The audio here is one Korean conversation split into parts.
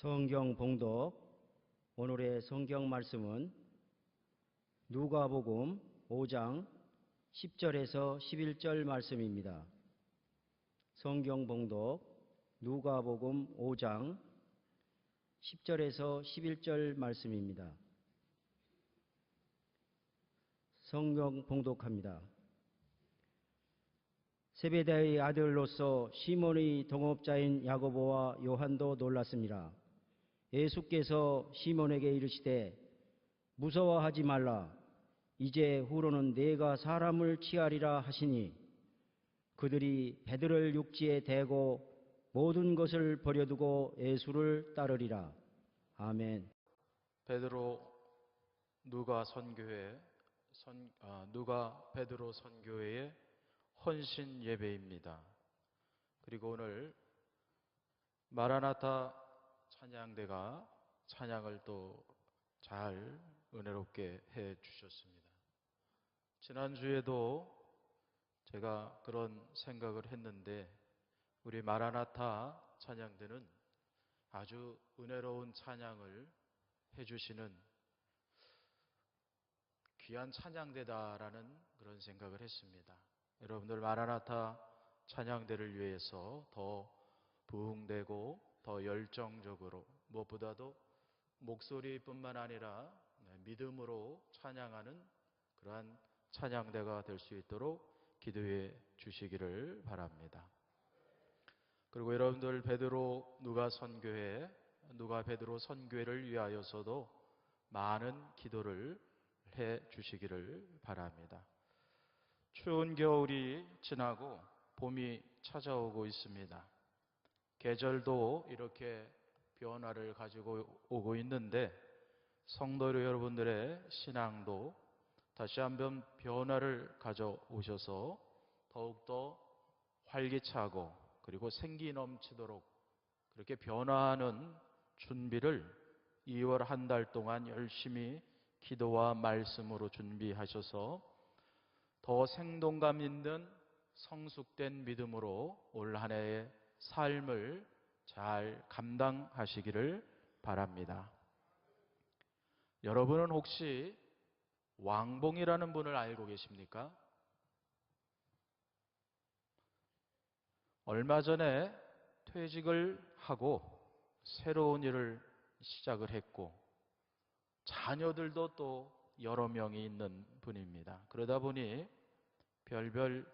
성경 봉독. 오늘의 성경 말씀은 누가복음 5장 10절에서 11절 말씀입니다. 성경 봉독 누가복음 5장 10절에서 11절 말씀입니다. 성경 봉독합니다. 세베대의 아들로서 시몬의 동업자인 야고보와 요한도 놀랐습니다. 예수께서 시몬에게 이르시되 무서워하지 말라. 이제 후로는 네가 사람을 취하리라 하시니 그들이 베드로를 육지에 대고 모든 것을 버려두고 예수를 따르리라. 아멘. 베드로 누가 베드로 선교회의 헌신 예배입니다. 그리고 오늘 마라나타 찬양대가 찬양을 또 잘 은혜롭게 해 주셨습니다. 지난주에도 제가 그런 생각을 했는데 우리 마라나타 찬양대는 아주 은혜로운 찬양을 해 주시는 귀한 찬양대다라는 그런 생각을 했습니다. 여러분들 마라나타 찬양대를 위해서 더 부흥되고 더 열정적으로 무엇보다도 목소리뿐만 아니라 믿음으로 찬양하는 그러한 찬양대가 될 수 있도록 기도해 주시기를 바랍니다. 그리고 여러분들 누가 베드로 선교회를 위하여서도 많은 기도를 해 주시기를 바랍니다. 추운 겨울이 지나고 봄이 찾아오고 있습니다. 계절도 이렇게 변화를 가지고 오고 있는데 성도 여러분들의 신앙도 다시 한번 변화를 가져오셔서 더욱더 활기차고 그리고 생기 넘치도록 그렇게 변화하는 준비를 2월 한 달 동안 열심히 기도와 말씀으로 준비하셔서 더 생동감 있는 성숙된 믿음으로 올 한 해의 삶을 잘 감당하시기를 바랍니다. 여러분은 혹시 왕봉이라는 분을 알고 계십니까? 얼마 전에 퇴직을 하고 새로운 일을 시작을 했고 자녀들도 또 여러 명이 있는 분입니다. 그러다 보니 별별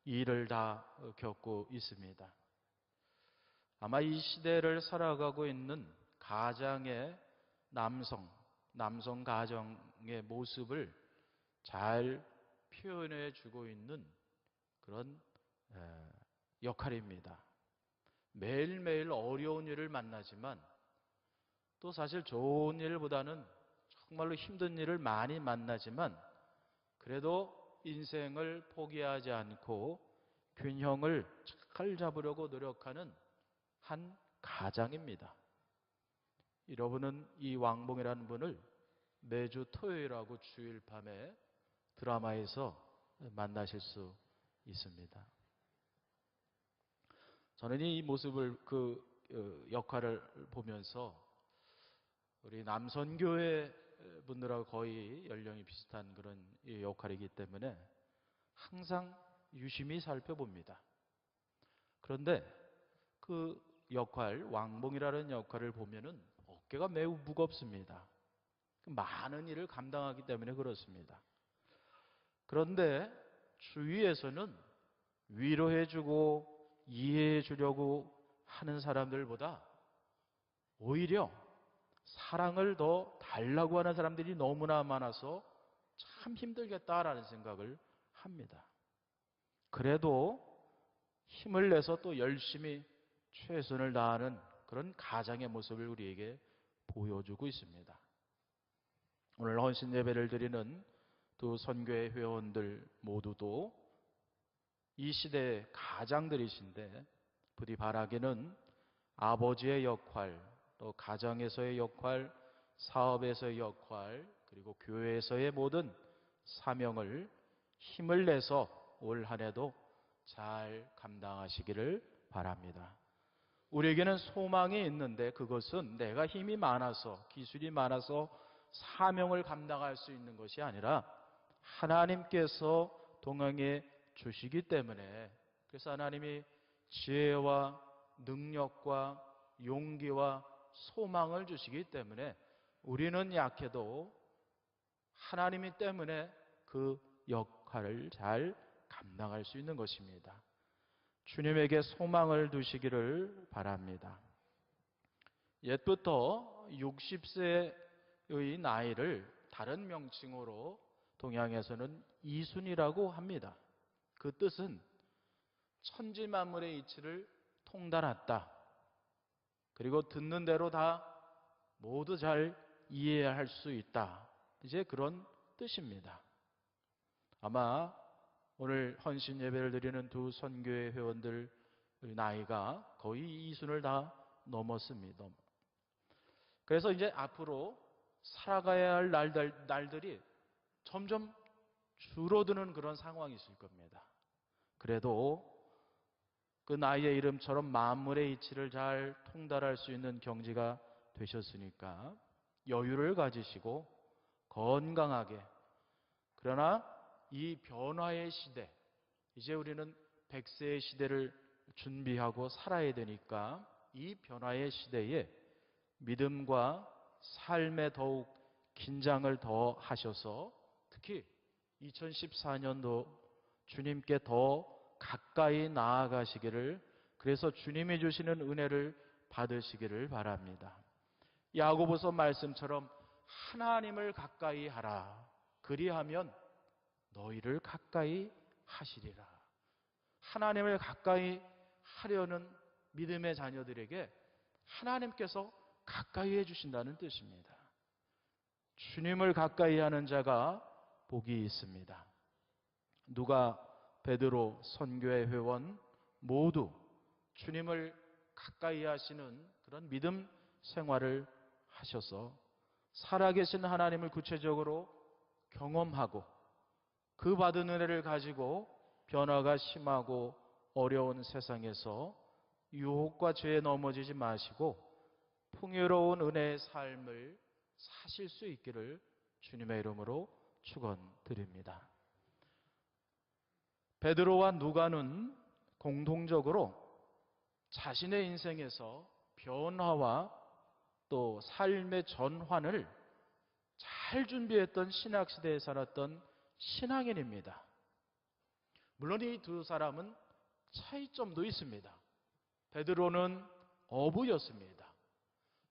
일을 다 겪고 있습니다. 아마 이 시대를 살아가고 있는 가장의 남성 가정의 모습을 잘 표현해 주고 있는 그런 역할입니다. 매일매일 어려운 일을 만나지만 또 사실 좋은 일보다는 정말로 힘든 일을 많이 만나지만 그래도 인생을 포기하지 않고 균형을 잘 잡으려고 노력하는 한 가장입니다. 여러분은 이 왕봉이라는 분을 매주 토요일하고 주일 밤에 드라마에서 만나실 수 있습니다. 저는 이 모습을 역할을 보면서 우리 남선교회 분들하고 거의 연령이 비슷한 그런 역할이기 때문에 항상 유심히 살펴봅니다. 그런데 그 역할, 왕봉이라는 역할을 보면은 어깨가 매우 무겁습니다. 많은 일을 감당하기 때문에 그렇습니다. 그런데 주위에서는 위로해주고 이해해주려고 하는 사람들보다 오히려 사랑을 더 달라고 하는 사람들이 너무나 많아서 참 힘들겠다라는 생각을 합니다. 그래도 힘을 내서 또 열심히 최선을 다하는 그런 가장의 모습을 우리에게 보여주고 있습니다. 오늘 헌신 예배를 드리는 두 선교회 회원들 모두도 이 시대의 가장들이신데 부디 바라기는 아버지의 역할, 또 가정에서의 역할, 사업에서의 역할, 그리고 교회에서의 모든 사명을 힘을 내서 올 한 해도 잘 감당하시기를 바랍니다. 우리에게는 소망이 있는데 그것은 내가 힘이 많아서 기술이 많아서 사명을 감당할 수 있는 것이 아니라 하나님께서 동행해 주시기 때문에, 그래서 하나님이 지혜와 능력과 용기와 소망을 주시기 때문에 우리는 약해도 하나님이 때문에 그 역할을 잘 감당할 수 있는 것입니다. 주님에게 소망을 두시기를 바랍니다. 옛부터 60세의 나이를 다른 명칭으로 동양에서는 이순이라고 합니다. 그 뜻은 천지 만물의 이치를 통달했다. 그리고 듣는 대로 다 모두 잘 이해할 수 있다. 이제 그런 뜻입니다. 아마 오늘 헌신 예배를 드리는 두 선교회 회원들 나이가 거의 이순을 다 넘었습니다. 그래서 이제 앞으로 살아가야 할 날들이 점점 줄어드는 그런 상황이 있을 겁니다. 그래도 그 나이의 이름처럼 만물의 이치를 잘 통달할 수 있는 경지가 되셨으니까 여유를 가지시고 건강하게, 그러나 이 변화의 시대, 이제 우리는 100세의 시대를 준비하고 살아야 되니까 이 변화의 시대에 믿음과 삶에 더욱 긴장을 더 하셔서 특히 2014년도 주님께 더 가까이 나아가시기를, 그래서 주님이 주시는 은혜를 받으시기를 바랍니다. 야고보서 말씀처럼 하나님을 가까이 하라. 그리하면 너희를 가까이 하시리라. 하나님을 가까이 하려는 믿음의 자녀들에게 하나님께서 가까이 해주신다는 뜻입니다. 주님을 가까이 하는 자가 복이 있습니다. 누가, 베드로, 선교의 회원 모두 주님을 가까이 하시는 그런 믿음 생활을 하셔서 살아계신 하나님을 구체적으로 경험하고 그 받은 은혜를 가지고 변화가 심하고 어려운 세상에서 유혹과 죄에 넘어지지 마시고 풍요로운 은혜의 삶을 사실 수 있기를 주님의 이름으로 축원드립니다. 베드로와 누가는 공통적으로 자신의 인생에서 변화와 또 삶의 전환을 잘 준비했던 신학시대에 살았던 신앙인입니다. 물론 이 두 사람은 차이점도 있습니다. 베드로는 어부였습니다.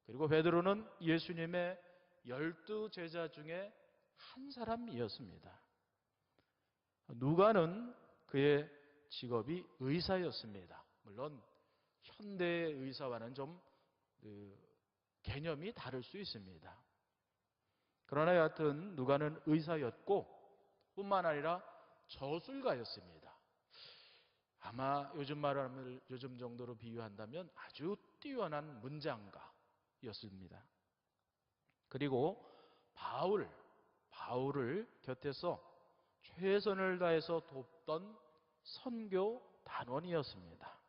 그리고 베드로는 예수님의 12 제자 중에 한 사람이었습니다. 누가는 그의 직업이 의사였습니다. 물론 현대의 의사와는 좀 개념이 다를 수 있습니다. 그러나 여하튼 누가는 의사였고 뿐만 아니라 저술가였습니다. 아마 요즘 말하면 요즘 정도로 비유한다면 아주 뛰어난 문장가였습니다. 그리고 바울을 곁에서 최선을 다해서 돕던 선교 단원이었습니다.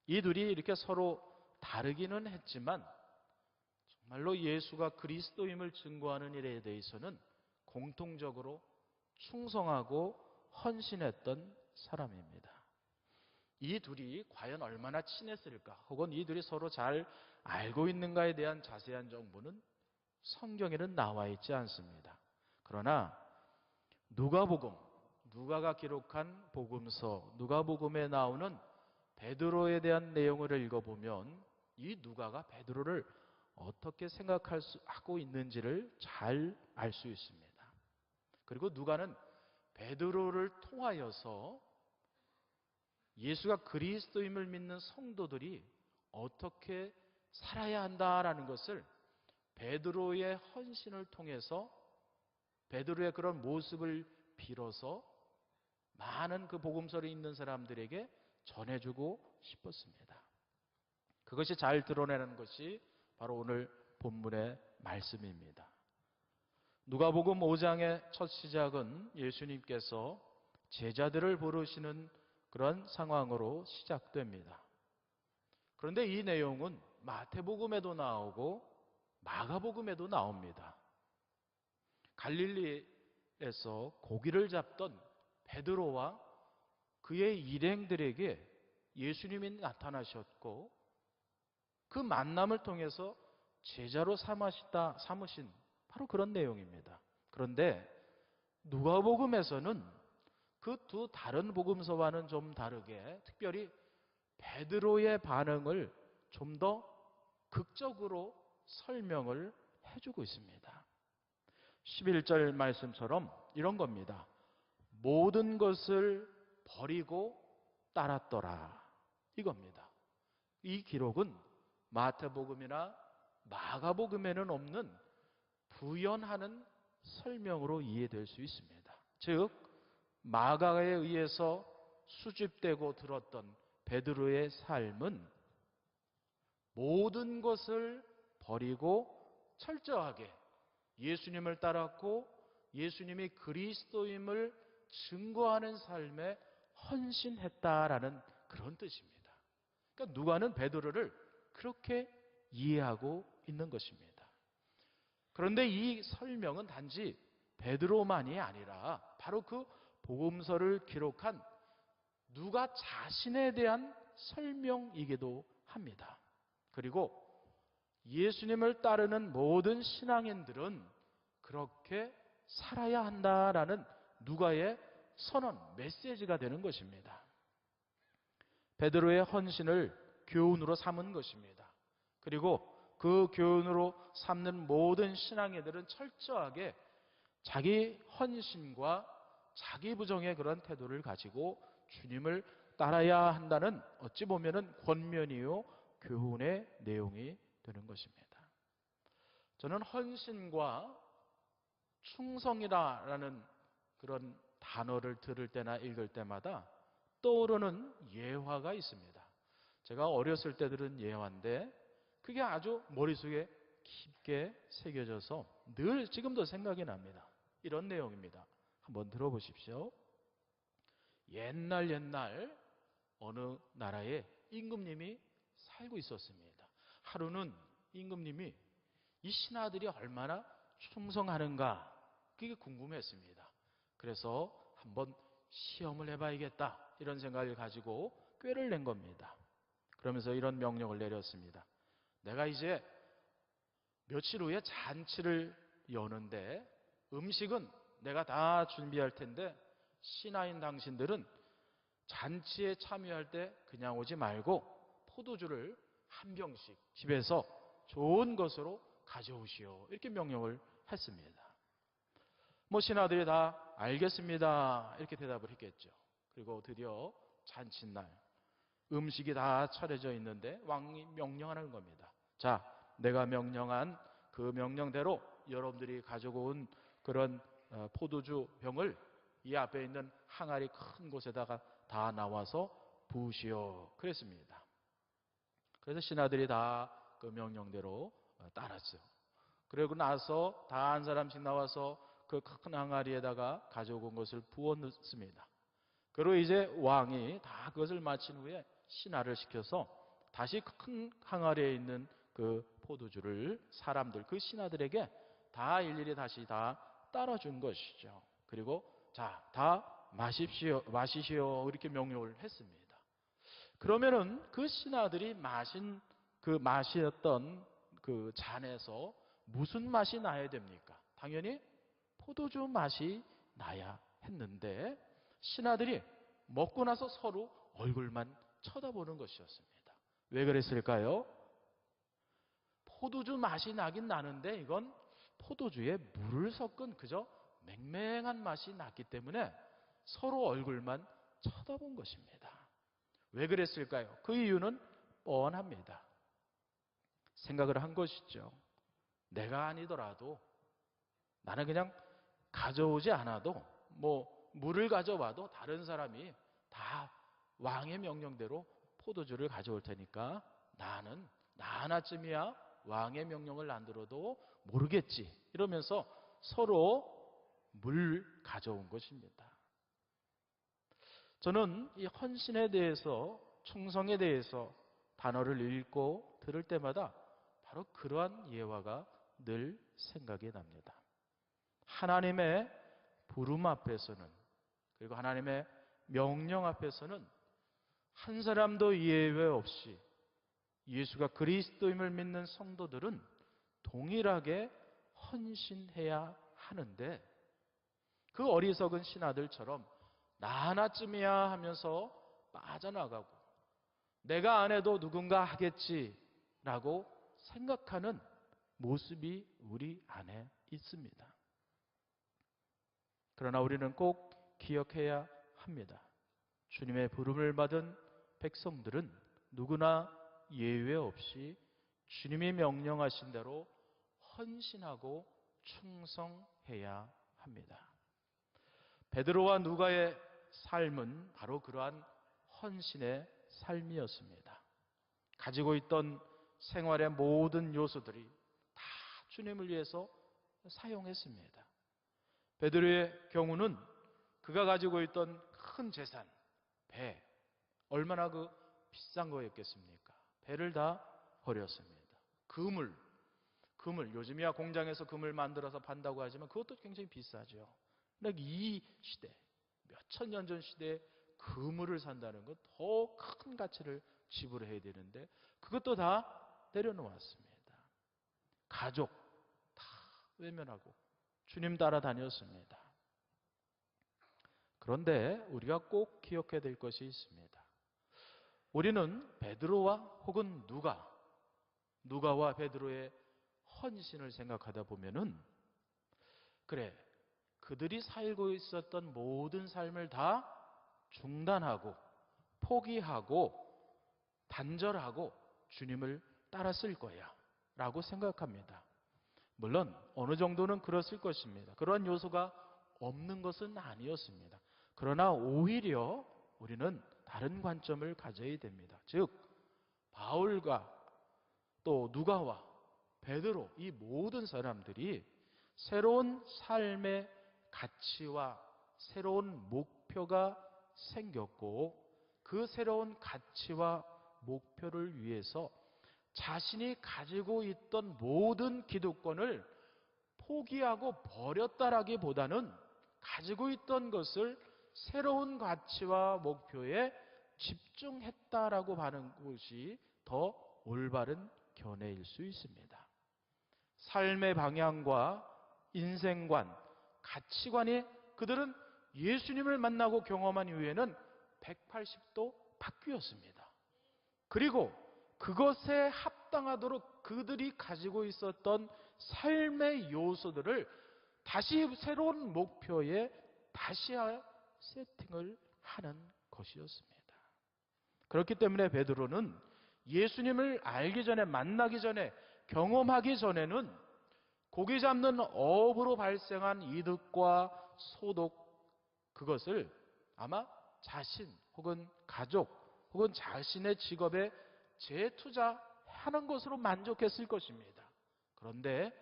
이 둘이 이렇게 서로 다르기는 했지만 정말로 예수가 그리스도임을 증거하는 일에 대해서는 공통적으로 충성하고 헌신했던 사람입니다. 이 둘이 과연 얼마나 친했을까, 혹은 이 둘이 서로 잘 알고 있는가에 대한 자세한 정보는 성경에는 나와 있지 않습니다. 그러나 누가가 기록한 복음서, 누가복음에 나오는 베드로에 대한 내용을 읽어보면 이 누가가 베드로를 어떻게 생각하고 있는지를 잘 알 수 있습니다. 그리고 누가는 베드로를 통하여서 예수가 그리스도임을 믿는 성도들이 어떻게 살아야 한다라는 것을 베드로의 헌신을 통해서, 베드로의 그런 모습을 빌어서 많은 그 복음서를 읽는 사람들에게 전해주고 싶었습니다. 그것이 잘 드러내는 것이 바로 오늘 본문의 말씀입니다. 누가복음 5장의 첫 시작은 예수님께서 제자들을 부르시는 그런 상황으로 시작됩니다. 그런데 이 내용은 마태복음에도 나오고 마가복음에도 나옵니다. 갈릴리에서 고기를 잡던 베드로와 그의 일행들에게 예수님이 나타나셨고 그 만남을 통해서 제자로 삼으신 바로 그런 내용입니다. 그런데 누가복음에서는 그 두 다른 복음서와는 좀 다르게 특별히 베드로의 반응을 좀 더 극적으로 설명을 해주고 있습니다. 11절 말씀처럼 이런 겁니다. 모든 것을 버리고 따랐더라. 이겁니다. 이 기록은 마태복음이나 마가복음에는 없는 부연하는 설명으로 이해될 수 있습니다. 즉 마가에 의해서 수집되고 들었던 베드로의 삶은 모든 것을 버리고 철저하게 예수님을 따랐고 예수님이 그리스도임을 증거하는 삶에 헌신했다라는 그런 뜻입니다. 그러니까 누가는 베드로를 그렇게 이해하고 있는 것입니다. 그런데 이 설명은 단지 베드로만이 아니라 바로 그 복음서를 기록한 누가 자신에 대한 설명이기도 합니다. 그리고 예수님을 따르는 모든 신앙인들은 그렇게 살아야 한다라는 누가의 선언, 메시지가 되는 것입니다. 베드로의 헌신을 교훈으로 삼은 것입니다. 그리고 그 교훈으로 삼는 모든 신앙인들은 철저하게 자기 헌신과 자기 부정의 그런 태도를 가지고 주님을 따라야 한다는 어찌 보면은 권면이요 교훈의 내용이 되는 것입니다. 저는 헌신과 충성이라는 그런 단어를 들을 때나 읽을 때마다 떠오르는 예화가 있습니다. 제가 어렸을 때 들은 예화인데 그게 아주 머릿속에 깊게 새겨져서 늘 지금도 생각이 납니다. 이런 내용입니다. 한번 들어보십시오. 옛날 어느 나라에 임금님이 살고 있었습니다. 하루는 임금님이 이 신하들이 얼마나 충성하는가 그게 궁금했습니다. 그래서 한번 시험을 해봐야겠다 이런 생각을 가지고 꾀를 낸 겁니다. 그러면서 이런 명령을 내렸습니다. 내가 이제 며칠 후에 잔치를 여는데 음식은 내가 다 준비할 텐데 신하인 당신들은 잔치에 참여할 때 그냥 오지 말고 포도주를 한 병씩 집에서 좋은 것으로 가져오시오. 이렇게 명령을 했습니다. 신하들이 다 알겠습니다. 이렇게 대답을 했겠죠. 그리고 드디어 잔칫날 음식이 다 차려져 있는데 왕이 명령하는 겁니다. 자, 내가 명령한 그 명령대로 여러분들이 가지고 온 그런 포도주 병을 이 앞에 있는 항아리 큰 곳에다가 다 나와서 부으시오. 그랬습니다. 그래서 신하들이 다 그 명령대로 따랐어요. 그리고 나서 다 한 사람씩 나와서 그 큰 항아리에다가 가져온 것을 부어 넣습니다. 그리고 이제 왕이 다 그것을 마친 후에 신하를 시켜서 다시 큰 항아리에 있는 그 포도주를 사람들, 그 신하들에게 다 일일이 다시 다 따라준 것이죠. 그리고 자, 다 마시시오 이렇게 명령을 했습니다. 그러면은 그 신하들이 마셨던 그 잔에서 무슨 맛이 나야 됩니까? 당연히 포도주 맛이 나야 했는데 신하들이 먹고 나서 서로 얼굴만 쳐다보는 것이었습니다. 왜 그랬을까요? 포도주 맛이 나긴 나는데 이건 포도주에 물을 섞은 그저 맹맹한 맛이 났기 때문에 서로 얼굴만 쳐다본 것입니다. 왜 그랬을까요? 그 이유는 뻔합니다. 생각을 한 것이죠. 내가 아니더라도 나는 그냥 가져오지 않아도 물을 가져와도 다른 사람이 다 왕의 명령대로 포도주를 가져올 테니까 나 하나쯤이야 왕의 명령을 안 들어도 모르겠지 이러면서 서로 물 가져온 것입니다. 저는 이 헌신에 대해서 충성에 대해서 단어를 읽고 들을 때마다 바로 그러한 예화가 늘 생각이 납니다. 하나님의 부름 앞에서는, 그리고 하나님의 명령 앞에서는 한 사람도 예외 없이 예수가 그리스도임을 믿는 성도들은 동일하게 헌신해야 하는데, 그 어리석은 신하들처럼 나 하나쯤이야 하면서 빠져나가고 내가 안 해도 누군가 하겠지라고 생각하는 모습이 우리 안에 있습니다. 그러나 우리는 꼭 기억해야 합니다. 주님의 부름을 받은 백성들은 누구나 예외 없이 주님이 명령하신 대로 헌신하고 충성해야 합니다. 베드로와 누가의 삶은 바로 그러한 헌신의 삶이었습니다. 가지고 있던 생활의 모든 요소들이 다 주님을 위해서 사용했습니다. 베드로의 경우는 그가 가지고 있던 큰 재산, 배, 얼마나 그 비싼 거였겠습니까? 배를 다 버렸습니다. 금을 요즘이야 공장에서 금을 만들어서 판다고 하지만 그것도 굉장히 비싸죠. 근데 이 시대, 몇천 년 전 시대에 그물을 산다는 것 더 큰 가치를 지불해야 되는데 그것도 다 내려놓았습니다. 가족 다 외면하고 주님 따라다녔습니다. 그런데 우리가 꼭 기억해야 될 것이 있습니다. 우리는 베드로와 혹은 누가와 베드로의 헌신을 생각하다 보면은, 그래, 그들이 살고 있었던 모든 삶을 다 중단하고 포기하고 단절하고 주님을 따랐을 거야 라고 생각합니다. 물론 어느 정도는 그랬을 것입니다. 그러한 요소가 없는 것은 아니었습니다. 그러나 오히려 우리는 다른 관점을 가져야 됩니다. 즉 바울과 또 누가와 베드로, 이 모든 사람들이 새로운 삶의 가치와 새로운 목표가 생겼고, 그 새로운 가치와 목표를 위해서 자신이 가지고 있던 모든 기득권을 포기하고 버렸다라기보다는 가지고 있던 것을 새로운 가치와 목표에 집중했다라고 하는 것이 더 올바른 견해일 수 있습니다. 삶의 방향과 인생관, 가치관이 그들은 예수님을 만나고 경험한 이후에는 180도 바뀌었습니다. 그리고 그것에 합당하도록 그들이 가지고 있었던 삶의 요소들을 다시 새로운 목표에 다시 세팅을 하는 것이었습니다. 그렇기 때문에 베드로는 예수님을 알기 전에, 만나기 전에, 경험하기 전에는 고기 잡는 어업으로 발생한 이득과 소득, 그것을 아마 자신 혹은 가족 혹은 자신의 직업에 재투자하는 것으로 만족했을 것입니다. 그런데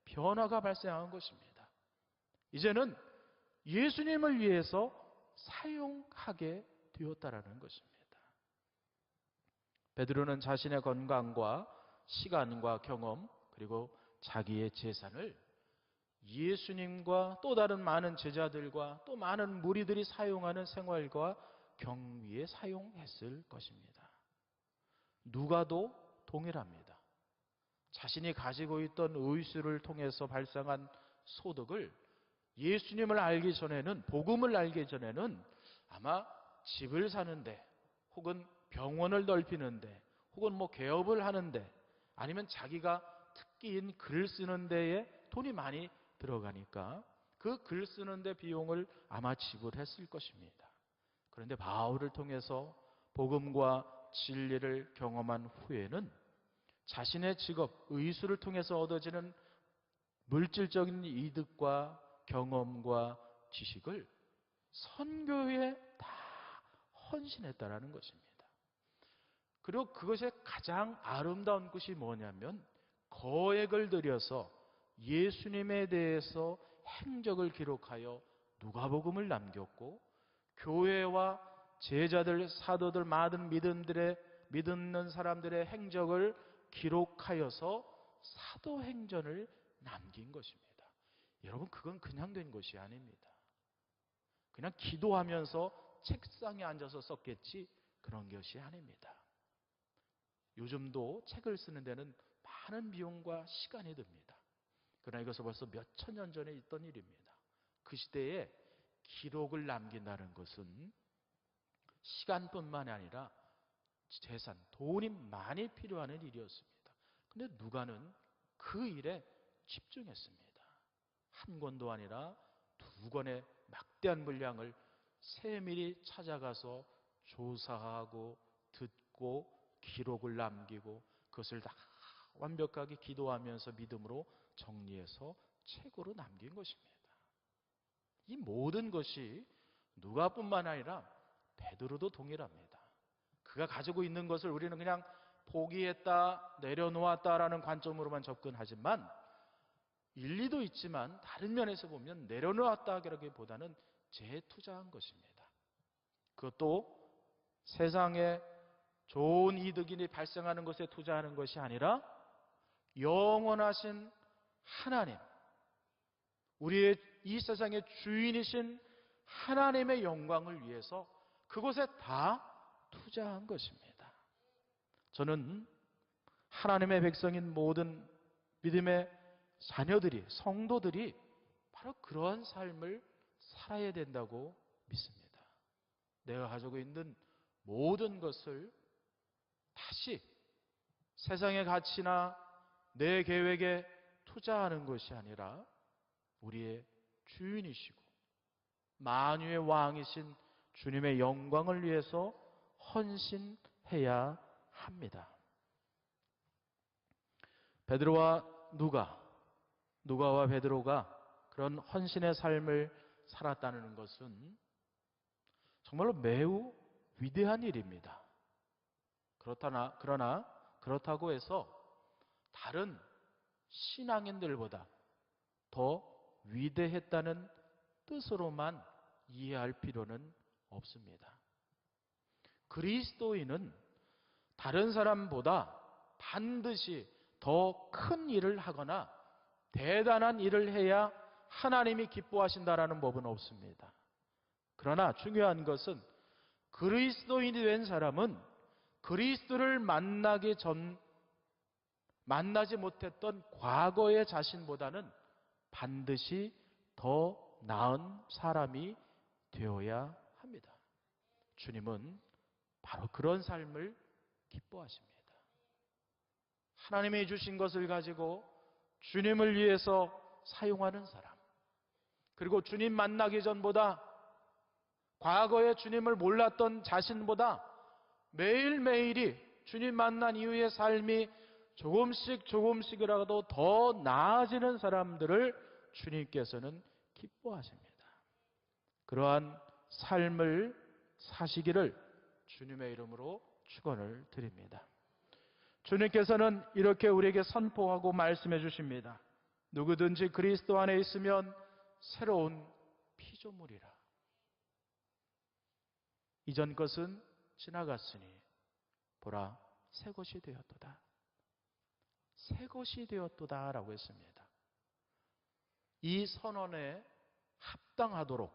변화가 발생한 것입니다. 이제는 예수님을 위해서 사용하게 되었다라는 것입니다. 베드로는 자신의 건강과 시간과 경험 그리고 자기의 재산을 예수님과 또 다른 많은 제자들과 또 많은 무리들이 사용하는 생활과 경위에 사용했을 것입니다. 누가도 동일합니다. 자신이 가지고 있던 의술을 통해서 발생한 소득을 예수님을 알기 전에는, 복음을 알기 전에는 아마 집을 사는데 혹은 병원을 넓히는데 혹은 개업을 하는데 아니면 자기가 특기인 글 쓰는 데에 돈이 많이 들어가니까 그 글 쓰는 데 비용을 아마 지불했을 것입니다. 그런데 바울을 통해서 복음과 진리를 경험한 후에는 자신의 직업, 의술을 통해서 얻어지는 물질적인 이득과 경험과 지식을 선교에 다 헌신했다라는 것입니다. 그리고 그것의 가장 아름다운 것이 뭐냐면 거액을 들여서 예수님에 대해서 행적을 기록하여 누가복음을 남겼고, 교회와 제자들, 사도들, 많은 믿는 사람들의 행적을 기록하여서 사도행전을 남긴 것입니다. 여러분, 그건 그냥 된 것이 아닙니다. 그냥 기도하면서 책상에 앉아서 썼겠지 그런 것이 아닙니다. 요즘도 책을 쓰는 데는 많은 비용과 시간이 듭니다. 그러나 이것은 벌써 몇천 년 전에 있던 일입니다. 그 시대에 기록을 남긴다는 것은 시간뿐만 아니라 재산, 돈이 많이 필요한 일이었습니다. 그런데 누가는 그 일에 집중했습니다. 한 권도 아니라 두 권의 막대한 분량을 세밀히 찾아가서 조사하고 듣고 기록을 남기고 그것을 다 완벽하게 기도하면서 믿음으로 정리해서 책으로 남긴 것입니다. 이 모든 것이 누가뿐만 아니라 베드로도 동일합니다. 그가 가지고 있는 것을 우리는 그냥 포기했다, 내려놓았다라는 관점으로만 접근하지만 일리도 있지만 다른 면에서 보면 내려놓았다기보다는 재투자한 것입니다. 그것도 세상에 좋은 이득이 발생하는 것에 투자하는 것이 아니라 영원하신 하나님, 우리의 이 세상의 주인이신 하나님의 영광을 위해서 그곳에 다 투자한 것입니다. 저는 하나님의 백성인 모든 믿음의 자녀들이, 성도들이 바로 그러한 삶을 살아야 된다고 믿습니다. 내가 가지고 있는 모든 것을 다시 세상의 가치나 내 계획에 투자하는 것이 아니라 우리의 주인이시고 만유의 왕이신 주님의 영광을 위해서 헌신해야 합니다. 베드로와 누가와 베드로가 그런 헌신의 삶을 살았다는 것은 정말로 매우 위대한 일입니다. 그러나 그렇다고 해서 다른 신앙인들보다 더 위대했다는 뜻으로만 이해할 필요는 없습니다. 그리스도인은 다른 사람보다 반드시 더 큰 일을 하거나 대단한 일을 해야 하나님이 기뻐하신다라는 법은 없습니다. 그러나 중요한 것은 그리스도인이 된 사람은 그리스도를 만나지 못했던 과거의 자신보다는 반드시 더 나은 사람이 되어야 합니다. 주님은 바로 그런 삶을 기뻐하십니다. 하나님이 주신 것을 가지고 주님을 위해서 사용하는 사람, 그리고 주님 만나기 전보다 과거에 주님을 몰랐던 자신보다 매일매일이 주님 만난 이후의 삶이 조금씩이라도 더 나아지는 사람들을 주님께서는 기뻐하십니다. 그러한 삶을 사시기를 주님의 이름으로 축원을 드립니다. 주님께서는 이렇게 우리에게 선포하고 말씀해 주십니다. 누구든지 그리스도 안에 있으면 새로운 피조물이라. 이전 것은 지나갔으니 보라 새 것이 되었도다. 새 것이 되었도다 라고 했습니다. 이 선언에 합당하도록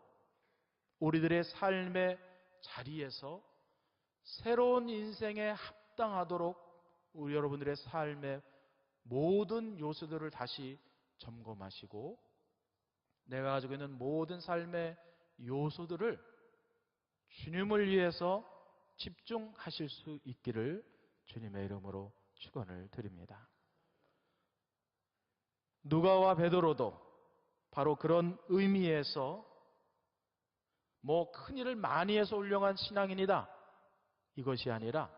우리들의 삶의 자리에서 새로운 인생에 합당하도록 우리 여러분들의 삶의 모든 요소들을 다시 점검하시고 내가 가지고 있는 모든 삶의 요소들을 주님을 위해서 집중하실 수 있기를 주님의 이름으로 축원을 드립니다. 누가와 베드로도 바로 그런 의미에서 큰 일을 많이 해서 훌륭한 신앙인이다 이것이 아니라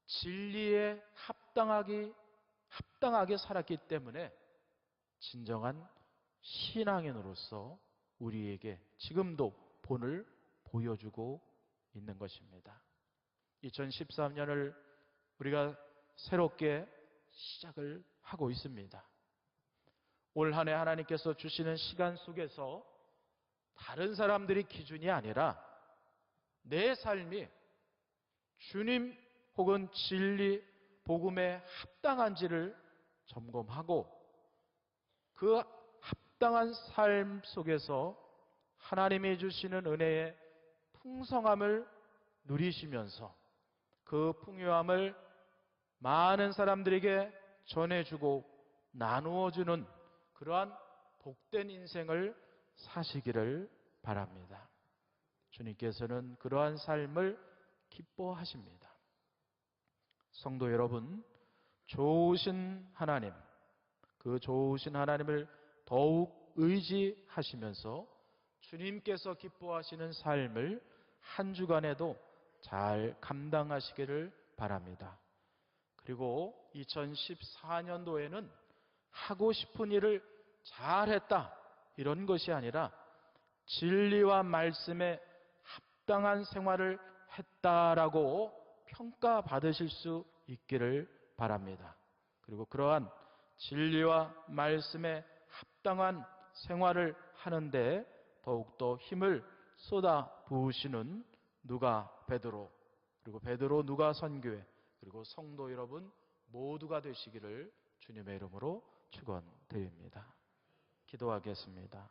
진리에 합당하게 살았기 때문에 진정한 신앙인으로서 우리에게 지금도 본을 보여주고 있는 것입니다. 2013년을 우리가 새롭게 시작을 하고 있습니다. 올 한 해 하나님께서 주시는 시간 속에서 다른 사람들이 기준이 아니라 내 삶이 주님 혹은 진리, 복음에 합당한지를 점검하고 그 합당한 삶 속에서 하나님이 주시는 은혜의 풍성함을 누리시면서 그 풍요함을 많은 사람들에게 전해주고 나누어주는 그러한 복된 인생을 사시기를 바랍니다. 주님께서는 그러한 삶을 기뻐하십니다. 성도 여러분, 좋으신 하나님, 그 좋으신 하나님을 더욱 의지하시면서 주님께서 기뻐하시는 삶을 한 주간에도 잘 감당하시기를 바랍니다. 그리고 2014년도에는 하고 싶은 일을 잘했다 이런 것이 아니라 진리와 말씀에 합당한 생활을 했다라고 평가받으실 수 있기를 바랍니다. 그리고 그러한 진리와 말씀에 합당한 생활을 하는데 더욱더 힘을 쏟아 부으시는 누가 베드로, 그리고 베드로 누가 선교회, 그리고 성도 여러분 모두가 되시기를 주님의 이름으로 축원드립니다. 기도하겠습니다.